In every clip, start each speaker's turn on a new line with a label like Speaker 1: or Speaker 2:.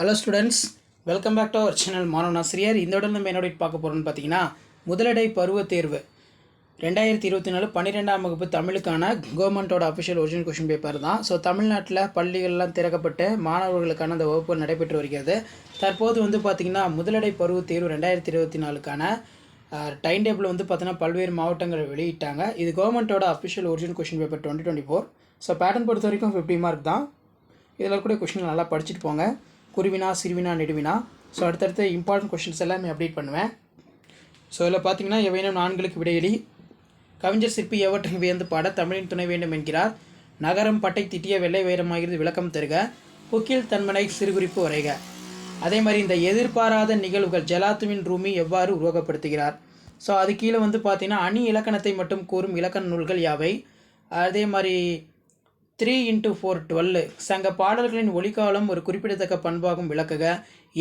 Speaker 1: Hello students, welcome back to our channel Manavan Asiriyar. இந்த உடனே நம்ம என்னோட பார்க்க போகிறோம்னு பார்த்தீங்கன்னா, முதலடை பருவத் தேர்வு 2024 12ஆம் வகுப்பு தமிழுக்கான கவர்மெண்ட்டோட அஃபிஷியல் ஒரிஜினல் கொஷின் பேப்பர் தான். ஸோ தமிழ்நாட்டில் பள்ளிகள்லாம் திறக்கப்பட்டு மாணவர்களுக்கான அந்த வகுப்பு நடைபெற்று வருகிறது. தற்போது வந்து பார்த்திங்கன்னா முதலடை பருவத் தேர்வு 2024க்கான டைம் டேபிள் வந்து பார்த்தீங்கன்னா பல்வேறு மாவட்டங்கள் வெளியிட்டாங்க. இது கவர்மெண்ட்டோட official original question paper 2024. So pattern பொறுத்த வரைக்கும் 50 மார்க் தான். இதில் கூட கொஷின் நல்லா படிச்சுட்டு போங்க. குருவினா, சிறுவினா, நெடுவினா. ஸோ அடுத்தடுத்து இம்பார்ட்டன்ட் கொஷின்ஸ் எல்லாமே அப்டேட் பண்ணுவேன். ஸோ இதில் பார்த்தீங்கன்னா எவையினும் நான்களுக்கு விடையளி. கவிஞர் சிற்பி எவற்றையும் வியந்து பாட தமிழின் துணை வேண்டும் என்கிறார். நகரம் பட்டை திட்டிய வெள்ளை வைரமாகிறது விளக்கம் தருக. புக்கில் தன்மனை சிறுகுறிப்பு வரைக. அதே மாதிரி இந்த எதிர்பாராத நிகழ்வுகள் ஜலாத்துவின் ரூமி எவ்வாறு உருவகப்படுத்துகிறார். ஸோ அது கீழே வந்து பார்த்தீங்கன்னா அணி இலக்கணத்தை மட்டும் கூறும் இலக்கண நூல்கள் யாவை. அதே மாதிரி 3x4 12 சங்க பாடல்களின் ஒளிக்காலம் ஒரு குறிப்பிடத்தக்க பண்பாகும் விளக்குக.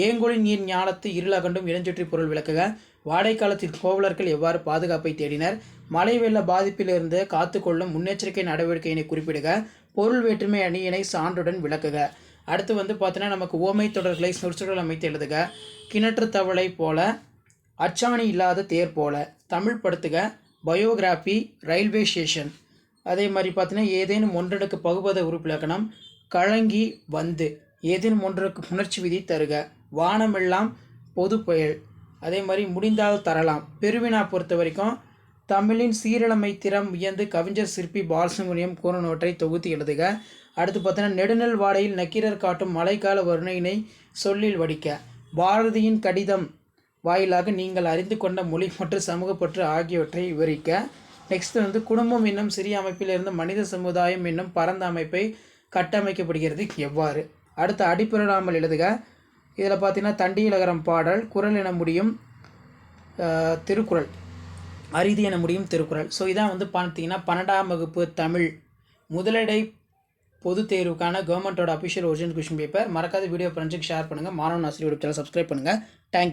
Speaker 1: ஏங்கொழி நீர் ஞாலத்து இருளகண்டும் இளஞ்சுற்றி பொருள் விளக்குக. வாடைக்காலத்தில் கோவலர்கள் எவ்வாறு பாதுகாப்பை தேடினர். மழை வெள்ள பாதிப்பிலிருந்து காத்துக்கொள்ளும் முன்னெச்சரிக்கை நடவடிக்கையினை குறிப்பிடுக. பொருள் வேற்றுமை அணியினை சான்றுடன் விளக்குக. அடுத்து வந்து பார்த்தீங்கன்னா நமக்கு ஓமை தொடர்களை சொற்சொடர்கள் அமைத்து எழுதுக. கிணற்று தவளை போல, அச்சாணி இல்லாத தேர் போல. தமிழ் படுத்துக. Biography, railway station. அதே மாதிரி பார்த்தீங்கன்னா ஏதேனும் ஒன்றனுக்கு பகுபத உறுப்பிலக்கணம். கழங்கி வந்து ஏதேனும் ஒன்றுக்கு உணர்ச்சி விதி தருக. வானமெல்லாம் பொது புயல். அதே மாதிரி முடிந்தால் தரலாம். பெருவினா பொறுத்த வரைக்கும் தமிழின் சீரழமை திறம் வியந்து கவிஞர் சிற்பி பாலசுப்ரமணியம் கூறினவற்றை தொகுத்து எழுதுக. அடுத்து பார்த்தீங்கன்னா நெடுநெல் வாடையில் நக்கீரர் காட்டும் மழைக்கால வருணையினை சொல்லில் வடிக்க. பாரதியின் கடிதம் வாயிலாக நீங்கள் அறிந்து கொண்ட மொழி மற்றும் சமூகப்பற்று ஆகியவற்றை விவரிக்க. நெக்ஸ்ட் வந்து குடும்பம் என்னும் சிறிய அமைப்பிலிருந்து மனித சமுதாயம் என்னும் பரந்த அமைப்பை கட்டமைக்கப்படுகிறது எவ்வாறு. அடுத்து அடிப்பிறாமல் எழுதுக. இதில் பார்த்தீங்கன்னா தண்டியலகரம் பாடல், குரல் என முடியும் திருக்குறள், அரிதி என முடியும் திருக்குறள். ஸோ இதான் வந்து பார்த்தீங்கன்னா 12ஆம் வகுப்பு தமிழ் முதலடை பொது தேர்வுக்கான கவர்மெண்ட்டோட அஃபிஷியல் ஒரிஜினல் கொஷின் பேப்பர். மறக்காத வீடியோ ஃப்ரெண்ட்ஸுக்கு ஷேர் பண்ணுங்கள். மாணவன் ஆசிரியர் சேனல் சப்ஸ்கிரைப் பண்ணுங்கள். தேங்க்யூ.